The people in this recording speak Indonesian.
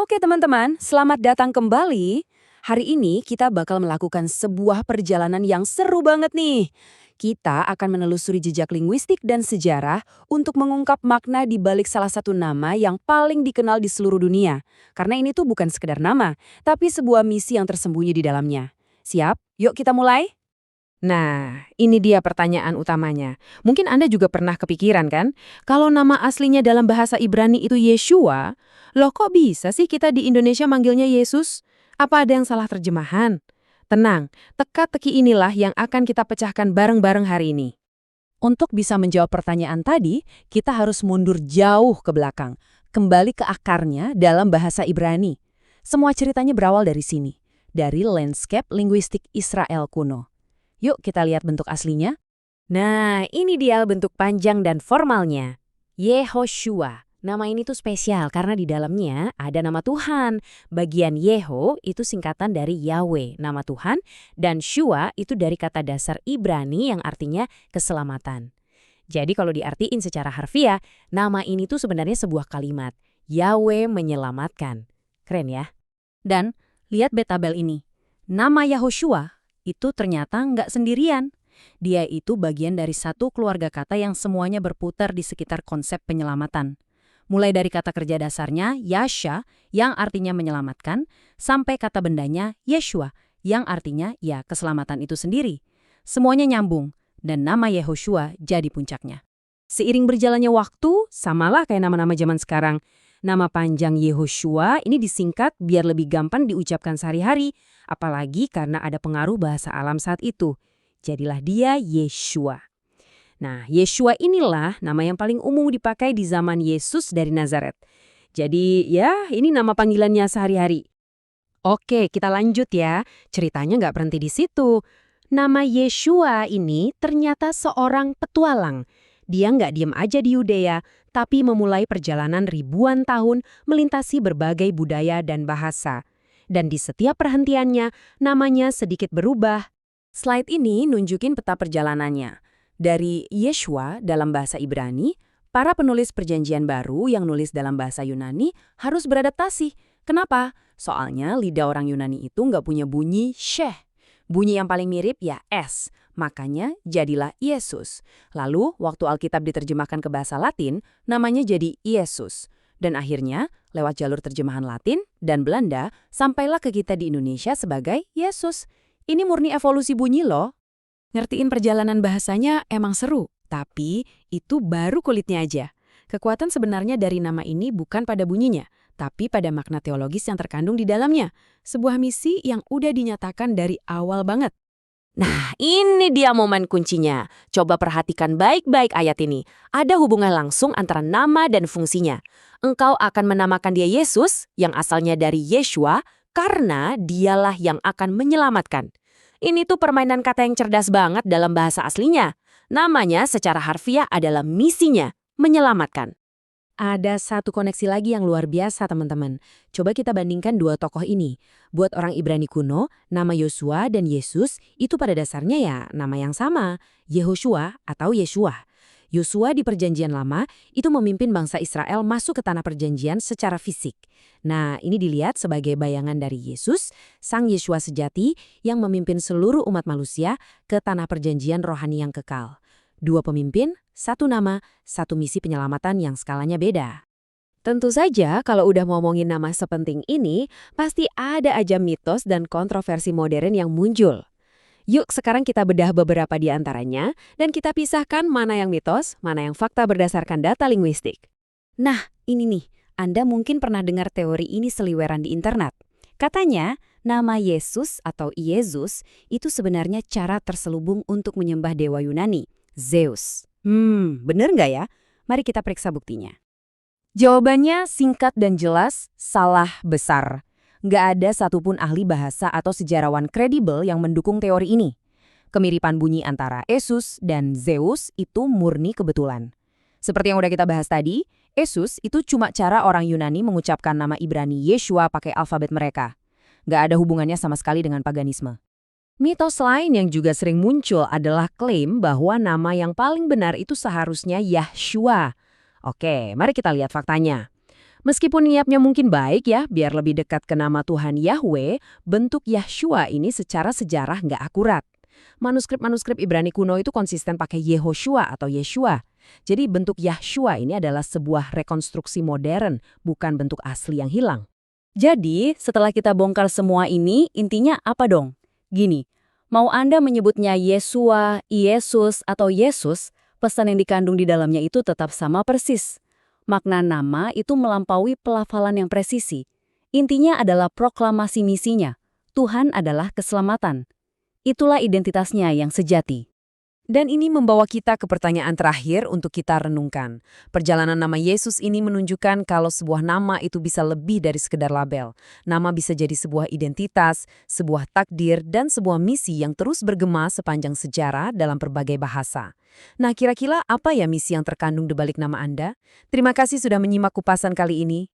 Oke teman-teman, selamat datang kembali. Hari ini kita bakal melakukan sebuah perjalanan yang seru banget nih. Kita akan menelusuri jejak linguistik dan sejarah untuk mengungkap makna di balik salah satu nama yang paling dikenal di seluruh dunia. Karena ini tuh bukan sekedar nama, tapi sebuah misi yang tersembunyi di dalamnya. Siap? Yuk kita mulai. Nah, ini dia pertanyaan utamanya. Mungkin Anda juga pernah kepikiran kan? Kalau nama aslinya dalam bahasa Ibrani itu Yeshua, loh kok bisa sih kita di Indonesia manggilnya Yesus? Apa ada yang salah terjemahan? Tenang, teka-teki inilah yang akan kita pecahkan bareng-bareng hari ini. Untuk bisa menjawab pertanyaan tadi, kita harus mundur jauh ke belakang, kembali ke akarnya dalam bahasa Ibrani. Semua ceritanya berawal dari sini, dari landscape linguistik Israel kuno. Yuk kita lihat bentuk aslinya. Nah, ini dia bentuk panjang dan formalnya. Yehoshua. Nama ini tuh spesial karena di dalamnya ada nama Tuhan. Bagian Yeho itu singkatan dari Yahweh, nama Tuhan, dan Shua itu dari kata dasar Ibrani yang artinya keselamatan. Jadi kalau diartiin secara harfiah, nama ini tuh sebenarnya sebuah kalimat. Yahweh menyelamatkan. Keren ya? Dan lihat betabel ini. Nama Yehoshua itu ternyata nggak sendirian. Dia itu bagian dari satu keluarga kata yang semuanya berputar di sekitar konsep penyelamatan. Mulai dari kata kerja dasarnya, Yasha, yang artinya menyelamatkan, sampai kata bendanya, Yeshua, yang artinya ya keselamatan itu sendiri. Semuanya nyambung, dan nama Yehoshua jadi puncaknya. Seiring berjalannya waktu, samalah kayak nama-nama zaman sekarang. Nama panjang Yehoshua ini disingkat biar lebih gampang diucapkan sehari-hari, apalagi karena ada pengaruh bahasa alam saat itu. Jadilah dia Yeshua. Nah, Yeshua inilah nama yang paling umum dipakai di zaman Yesus dari Nazaret. Jadi ya, ini nama panggilannya sehari-hari. Oke, kita lanjut ya. Ceritanya nggak berhenti di situ. Nama Yeshua ini ternyata seorang petualang. Dia nggak diem aja di Yudea, tapi memulai perjalanan ribuan tahun melintasi berbagai budaya dan bahasa. Dan di setiap perhentiannya, namanya sedikit berubah. Slide ini nunjukin peta perjalanannya. Dari Yeshua dalam bahasa Ibrani, para penulis perjanjian baru yang nulis dalam bahasa Yunani harus beradaptasi. Kenapa? Soalnya lidah orang Yunani itu nggak punya bunyi sheh. Bunyi yang paling mirip ya S, makanya jadilah Yesus. Lalu, waktu Alkitab diterjemahkan ke bahasa Latin, namanya jadi Yesus. Dan akhirnya, lewat jalur terjemahan Latin dan Belanda, sampailah ke kita di Indonesia sebagai Yesus. Ini murni evolusi bunyi loh. Ngertiin perjalanan bahasanya emang seru, tapi itu baru kulitnya aja. Kekuatan sebenarnya dari nama ini bukan pada bunyinya, tapi pada makna teologis yang terkandung di dalamnya. Sebuah misi yang udah dinyatakan dari awal banget. Nah, ini dia momen kuncinya. Coba perhatikan baik-baik ayat ini. Ada hubungan langsung antara nama dan fungsinya. Engkau akan menamakan dia Yesus, yang asalnya dari Yeshua, karena dialah yang akan menyelamatkan. Ini tuh permainan kata yang cerdas banget dalam bahasa aslinya. Namanya secara harfiah adalah misinya, menyelamatkan. Ada satu koneksi lagi yang luar biasa teman-teman. Coba kita bandingkan dua tokoh ini. Buat orang Ibrani kuno, nama Yosua dan Yesus itu pada dasarnya ya nama yang sama, Yehoshua atau Yeshua. Yosua di Perjanjian Lama itu memimpin bangsa Israel masuk ke tanah perjanjian secara fisik. Nah, ini dilihat sebagai bayangan dari Yesus, sang Yeshua sejati yang memimpin seluruh umat manusia ke tanah perjanjian rohani yang kekal. Dua pemimpin, satu nama, satu misi penyelamatan yang skalanya beda. Tentu saja kalau udah ngomongin nama sepenting ini, pasti ada aja mitos dan kontroversi modern yang muncul. Yuk sekarang kita bedah beberapa di antaranya, dan kita pisahkan mana yang mitos, mana yang fakta berdasarkan data linguistik. Nah, ini nih, Anda mungkin pernah dengar teori ini seliweran di internet. Katanya, nama Yesus atau Yesus itu sebenarnya cara terselubung untuk menyembah dewa Yunani, Zeus. Bener nggak ya? Mari kita periksa buktinya. Jawabannya singkat dan jelas, salah besar. Nggak ada satupun ahli bahasa atau sejarawan kredibel yang mendukung teori ini. Kemiripan bunyi antara Yesus dan Zeus itu murni kebetulan. Seperti yang udah kita bahas tadi, Yesus itu cuma cara orang Yunani mengucapkan nama Ibrani Yeshua pakai alfabet mereka. Nggak ada hubungannya sama sekali dengan paganisme. Mitos lain yang juga sering muncul adalah klaim bahwa nama yang paling benar itu seharusnya Yahshua. Oke, mari kita lihat faktanya. Meskipun niatnya mungkin baik ya, biar lebih dekat ke nama Tuhan Yahweh, bentuk Yahshua ini secara sejarah nggak akurat. Manuskrip-manuskrip Ibrani kuno itu konsisten pakai Yehoshua atau Yeshua. Jadi bentuk Yahshua ini adalah sebuah rekonstruksi modern, bukan bentuk asli yang hilang. Jadi, setelah kita bongkar semua ini, intinya apa dong? Gini, mau Anda menyebutnya Yesua, Yesus, atau Yesus, pesan yang dikandung di dalamnya itu tetap sama persis. Makna nama itu melampaui pelafalan yang presisi. Intinya adalah proklamasi misinya. Tuhan adalah keselamatan. Itulah identitasnya yang sejati. Dan ini membawa kita ke pertanyaan terakhir untuk kita renungkan. Perjalanan nama Yesus ini menunjukkan kalau sebuah nama itu bisa lebih dari sekedar label. Nama bisa jadi sebuah identitas, sebuah takdir, dan sebuah misi yang terus bergema sepanjang sejarah dalam berbagai bahasa. Nah, kira-kira apa ya misi yang terkandung di balik nama Anda? Terima kasih sudah menyimak kupasan kali ini.